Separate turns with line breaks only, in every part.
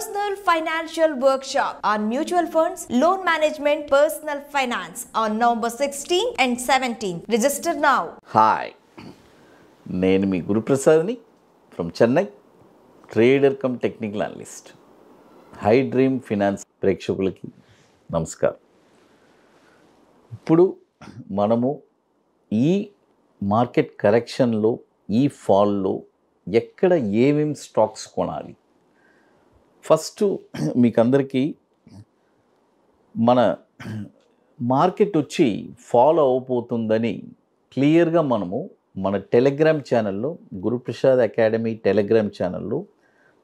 personal financial workshop on mutual funds, loan management, personal finance on November 16 and 17. Register now.
Hi, నేను మీ గురుప్రసాద్ని from Chennai, trader cum technical analyst. Hi dream finance ప్రేక్షకులకి నమస్కారం. ఇప్పుడు మనము ఈ మార్కెట్ కరెక్షన్లో, ఈ ఫాల్లో ఎక్కడ ఏమేమి స్టాక్స్ కొనాలి, ఫస్ట్ మీకు అందరికీ మన మార్కెట్ వచ్చి ఫాలో అవబోతుందని క్లియర్గా మనము మన టెలిగ్రామ్ ఛానల్లో, గురుప్రసాద్ అకాడమీ టెలిగ్రామ్ ఛానల్లో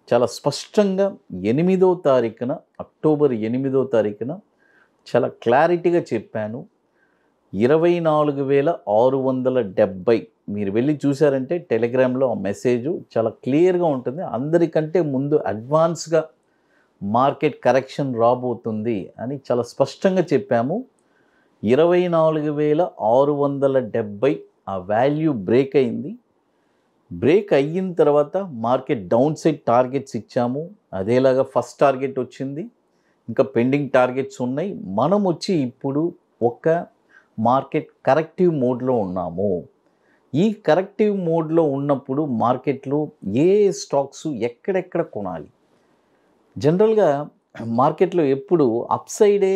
చాలా స్పష్టంగా 8వ తారీఖున, అక్టోబర్ 8వ తారీఖున చాలా క్లారిటీగా చెప్పాను. 24,670 మీరు వెళ్ళి చూసారంటే టెలిగ్రామ్లో ఆ మెసేజ్ చాలా క్లియర్గా ఉంటుంది. అందరికంటే ముందు అడ్వాన్స్గా మార్కెట్ కరెక్షన్ రాబోతుంది అని చాలా స్పష్టంగా చెప్పాము. 24,670 ఆ వాల్యూ బ్రేక్ అయింది. బ్రేక్ అయిన తర్వాత మార్కెట్ డౌన్ సైడ్ టార్గెట్స్ ఇచ్చాము. అదేలాగా ఫస్ట్ టార్గెట్ వచ్చింది, ఇంకా పెండింగ్ టార్గెట్స్ ఉన్నాయి. మనం వచ్చి ఇప్పుడు ఒక మార్కెట్ కరెక్టివ్ మోడ్లో ఉన్నాము. ఈ కరెక్టివ్ మోడ్లో ఉన్నప్పుడు మార్కెట్లో ఏ స్టాక్స్ ఎక్కడెక్కడ కొనాలి? జనరల్గా మార్కెట్లో ఎప్పుడు అప్ సైడే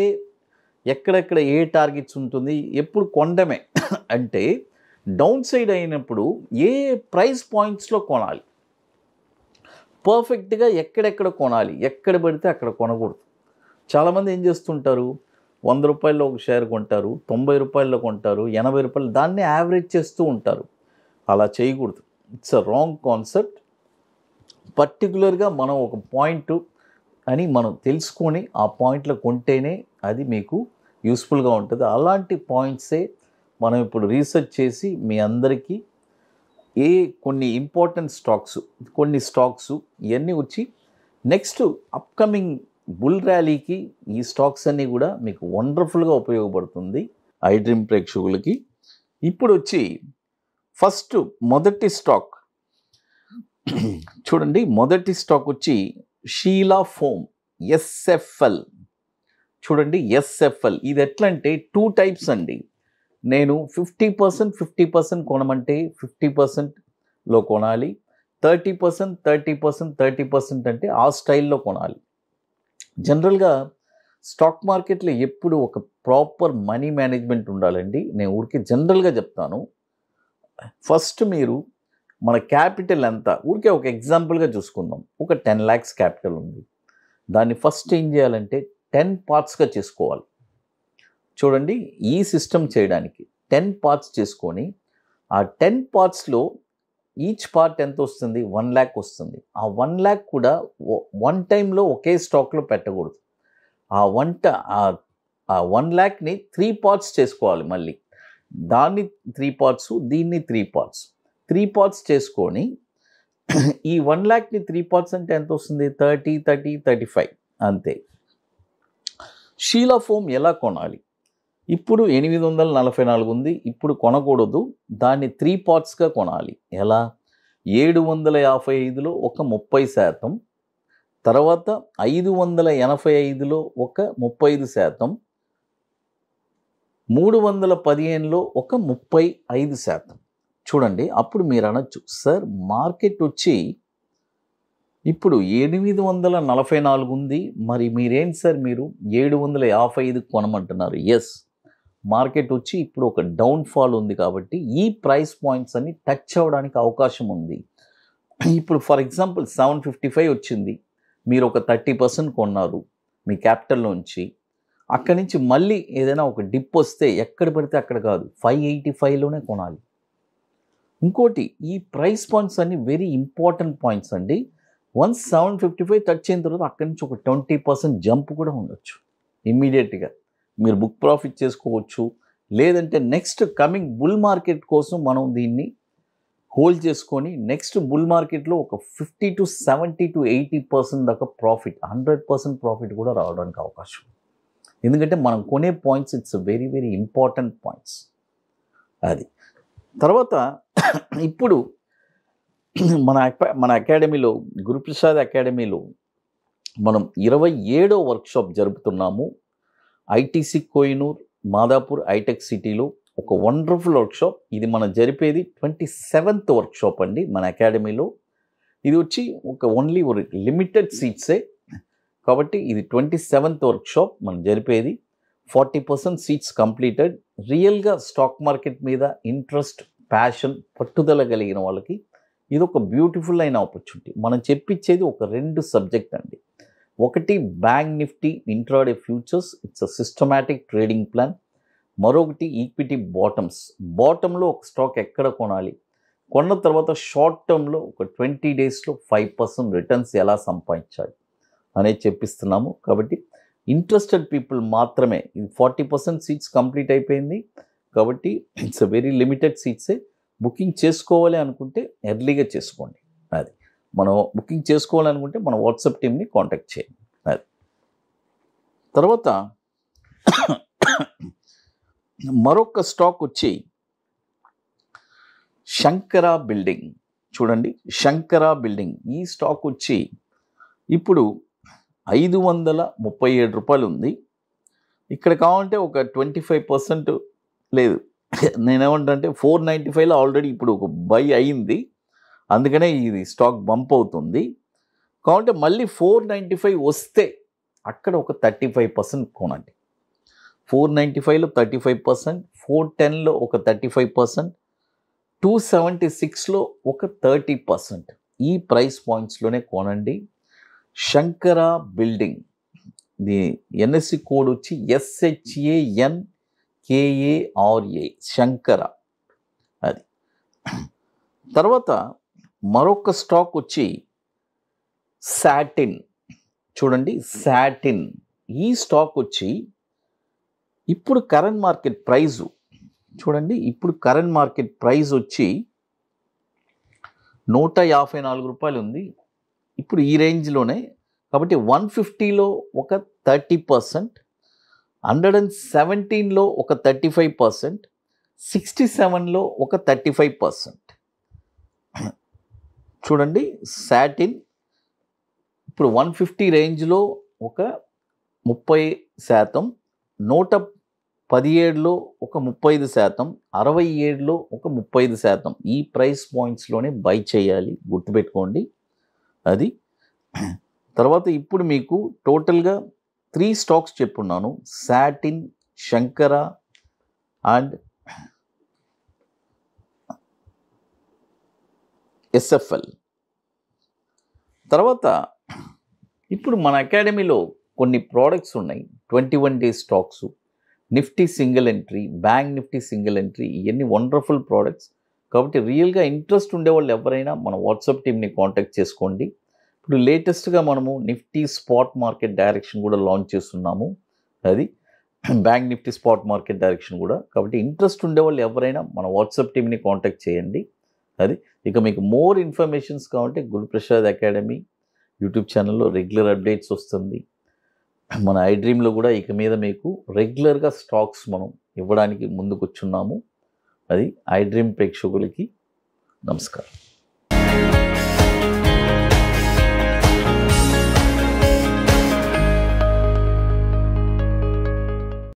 ఎక్కడెక్కడ ఏ టార్గెట్స్ ఉంటుంది, ఎప్పుడు కొనడమే. అంటే డౌన్ సైడ్ అయినప్పుడు ఏ ప్రైస్ పాయింట్స్లో కొనాలి, పర్ఫెక్ట్గా ఎక్కడెక్కడ కొనాలి, ఎక్కడ పడితే అక్కడ కొనకూడదు. చాలామంది ఏం చేస్తుంటారు, 100 రూపాయల్లో ఒక షేర్ కొంటారు, 90 రూపాయల్లో కొంటారు, 80 రూపాయలు, దాన్ని యావరేజ్ చేస్తూ ఉంటారు. అలా చేయకూడదు. It's a wrong concept. పర్టికులర్గా మనం ఒక పాయింట్ అని మనం తెలుసుకొని ఆ పాయింట్లో కొంటేనే అది మీకు యూస్ఫుల్గా ఉంటుంది. అలాంటి పాయింట్సే మనం ఇప్పుడు రీసెర్చ్ చేసి మీ అందరికీ కొన్ని ఇంపార్టెంట్ స్టాక్స్, కొన్ని స్టాక్స్ ఇవన్నీ వచ్చి నెక్స్ట్ అప్కమింగ్ బుల్ ర్యాలీకి ఈ స్టాక్స్ అన్నీ కూడా మీకు వండర్ఫుల్గా ఉపయోగపడుతుంది ఐ డ్రీమ్ ప్రేక్షకులకి. ఇప్పుడు వచ్చి ఫస్ట్ మొదటి స్టాక్ చూడండి. మొదటి స్టాక్ వచ్చి షీలా ఫోమ్, ఎస్ఎఫ్ఎల్. చూడండి, ఎస్ఎఫ్ఎల్ ఇది ఎట్లా అంటే 2 టైప్స్ అండి. నేను 50% 50% కొనమంటే 50%లో కొనాలి, 30% 30% 30% అంటే ఆ స్టైల్లో కొనాలి. జనరల్గా స్టాక్ మార్కెట్లో ఎప్పుడు ఒక ప్రాపర్ మనీ మేనేజ్మెంట్ ఉండాలండి. నేను ఊరికే జనరల్గా చెప్తాను. ఫస్ట్ మీరు మన క్యాపిటల్ ఎంత, ఊరికే ఒక ఎగ్జాంపుల్గా చూసుకుందాం. ఒక 10 lakhs క్యాపిటల్ ఉంది. దాన్ని ఫస్ట్ ఏం చేయాలంటే 10 partsగా చేసుకోవాలి. చూడండి, ఈ సిస్టమ్ చేయడానికి 10 parts చేసుకొని ఆ 10 partsలో ఈచ్ పార్ట్ ఎంత వస్తుంది, 1 lakh వస్తుంది. ఆ 1 lakh కూడా వన్ టైంలో ఒకే స్టాక్లో పెట్టకూడదు. ఆ 1 lakhని 3 parts చేసుకోవాలి. మళ్ళీ దాన్ని 3 parts, దీన్ని 3 parts, 3 parts చేసుకొని ఈ 1 lakhని 3 parts అంటే ఎంత వస్తుంది, 30 30 35 అంతే. షీలా ఫోమ్ ఎలా కొనాలి? ఇప్పుడు 844 ఉంది. ఇప్పుడు కొనకూడదు, దాన్ని 3 partsగా కొనాలి. ఎలా? 755లో ఒక 30%, తర్వాత 585లో ఒక 35%, 315లో ఒక 35%. చూడండి, అప్పుడు మీరు అనొచ్చు, సార్ మార్కెట్ వచ్చి ఇప్పుడు 844 ఉంది, మరి మీరేంటి సార్ మీరు 755 కొనమంటున్నారు? ఎస్, మార్కెట్ వచ్చి ఇప్పుడు ఒక డౌన్ఫాల్ ఉంది కాబట్టి ఈ ప్రైస్ పాయింట్స్ అన్ని టచ్ అవ్వడానికి అవకాశం ఉంది. ఇప్పుడు ఫర్ ఎగ్జాంపుల్ 755 వచ్చింది, మీరు ఒక 30% కొన్నారు మీ క్యాపిటల్లోంచి. అక్కడి నుంచి మళ్ళీ ఏదైనా ఒక డిప్ వస్తే ఎక్కడ పడితే అక్కడ కాదు, 585లోనే కొనాలి. ఇంకోటి, ఈ ప్రైస్ పాయింట్స్ అన్ని వెరీ ఇంపార్టెంట్ పాయింట్స్ అండి. వన్స్ 755 టచ్ అయిన తర్వాత అక్కడి నుంచి ఒక 20% జంప్ కూడా ఉండొచ్చు. ఇమ్మీడియట్గా మీరు బుక్ ప్రాఫిట్ చేసుకోవచ్చు. లేదంటే నెక్స్ట్ కమింగ్ బుల్ మార్కెట్ కోసం మనం దీన్ని హోల్డ్ చేసుకొని నెక్స్ట్ బుల్ మార్కెట్లో ఒక 50 to 70 to 80% దాకా ప్రాఫిట్, 100% ప్రాఫిట్ కూడా రావడానికి అవకాశం. ఎందుకంటే మనం కొనే points it's very very important points. అది తర్వాత ఇప్పుడు మన అకాడమీలో, గురుప్రసాద్ అకాడమీలో మనం 27వ వర్క్షాప్ జరుపుతున్నాము. ఐటీసీ కోహినూర్ మాదాపూర్ హైటెక్ సిటీలో ఒక వండర్ఫుల్ వర్క్షాప్. ఇది మనం జరిపేది 27th వర్క్షాప్ అండి మన అకాడమీలో. ఇది వచ్చి ఓన్లీ లిమిటెడ్ సీట్సే కాబట్టి ఇది 27th వర్క్షాప్ మనం జరిపేది. 40% సీట్స్ కంప్లీటెడ్. రియల్గా స్టాక్ మార్కెట్ మీద ఇంట్రెస్ట్, ప్యాషన్, పట్టుదల కలిగిన వాళ్ళకి ఇది ఒక బ్యూటిఫుల్ అయిన ఆపర్చునిటీ. మనం చెప్పించేది ఒక 2 సబ్జెక్ట్ అండి. ఒకటి bank Nifty intraday futures, it's a systematic trading plan. మరొకటి ఈక్విటీ బాటంలో ఒక స్టాక్ ఎక్కడ కొనాలి, కొన్న తర్వాత షార్ట్ టర్మ్లో ఒక 20 డేస్లో 5% రిటర్న్స్ ఎలా సంపాదించాలి అనేది చెప్పిస్తున్నాము. కాబట్టి ఇంట్రెస్టెడ్ పీపుల్ మాత్రమే. ఇది 40% సీట్స్ కంప్లీట్ అయిపోయింది కాబట్టి ఇట్స్ అ వెరీ లిమిటెడ్ సీట్సే. బుకింగ్ చేసుకోవాలి అనుకుంటే ఎర్లీగా చేసుకోండి. అది మనం బుకింగ్ చేసుకోవాలనుకుంటే మన వాట్సాప్ టీమ్ని కాంటాక్ట్ చేయండి. అది తర్వాత మరొక స్టాక్ వచ్చి శంకర బిల్డింగ్. చూడండి, శంకర బిల్డింగ్ ఈ స్టాక్ వచ్చి ఇప్పుడు 537 రూపాయలు ఉంది. ఇక్కడ కావాలంటే ఒక 25% లేదు, నేనేమంటే 495లో ఆల్రెడీ ఇప్పుడు ఒక బై అయింది, అందుకనే ఇది స్టాక్ బంప్ అవుతుంది. కావాలంటే మళ్ళీ 495 వస్తే అక్కడ ఒక 35% కొనండి. 495లో 35%, 410లో ఒక 35%, 276లో ఒక 30%. ఈ ప్రైస్ పాయింట్స్లోనే కొనండి. Shankara building, the NSC code వచ్చి SHANKARA శంకర. అది తర్వాత మరొక స్టాక్ వచ్చి సాటిన్. చూడండి, సాటిన్ ఈ స్టాక్ వచ్చి ఇప్పుడు కరెంట్ మార్కెట్ ప్రైజు చూడండి, ఇప్పుడు కరెంట్ మార్కెట్ ప్రైస్ వచ్చి 154 రూపాయలు ఉంది. ఇప్పుడు ఈ రేంజ్లోనే కాబట్టి 150లో ఒక 30%, 117లో ఒక 35%, 67లో ఒక 35%. చూడండి, సాటిన్ ఇప్పుడు 150 రేంజ్లో ఒక 30%, 117లో ఒక 35%, 67లో ఒక 35%. ఈ ప్రైస్ పాయింట్స్లోనే బై చేయాలి, గుర్తుపెట్టుకోండి. అది తర్వాత ఇప్పుడు మీకు టోటల్గా 3 స్టాక్స్ చెప్పున్నాను, సాటిన్, శంకర అండ్ SFL. తర్వాత ఇప్పుడు మన అకాడమీలో కొన్ని ప్రోడక్ట్స్ ఉన్నాయి, 21 days stocks, Nifty single entry, bank Nifty single entry, ఇవన్నీ వండర్ఫుల్ ప్రోడక్ట్స్. కాబట్టి రియల్గా ఇంట్రెస్ట్ ఉండేవాళ్ళు ఎవరైనా మన వాట్సాప్ టీమ్ని కాంటాక్ట్ చేసుకోండి. ఇప్పుడు లేటెస్ట్గా మనము నిఫ్టీ స్పాట్ మార్కెట్ డైరెక్షన్ కూడా లాంచ్ చేస్తున్నాము, అది bank Nifty spot market direction కూడా. కాబట్టి ఇంట్రెస్ట్ ఉండేవాళ్ళు ఎవరైనా మన వాట్సాప్ టీమ్ని కాంటాక్ట్ చేయండి. అది ఇక మీకు మోర్ ఇన్ఫర్మేషన్స్ కావాలంటే గురుప్రసాద్ అకాడమీ యూట్యూబ్ ఛానల్లో రెగ్యులర్ అప్డేట్స్ వస్తుంది. మన ఐడ్రీమ్లో కూడా ఇక మీద మీకు రెగ్యులర్గా స్టాక్స్ మనం ఇవ్వడానికి ముందుకు వచ్చున్నాము. అది ఐడ్రీమ్ ప్రేక్షకులకి నమస్కారం.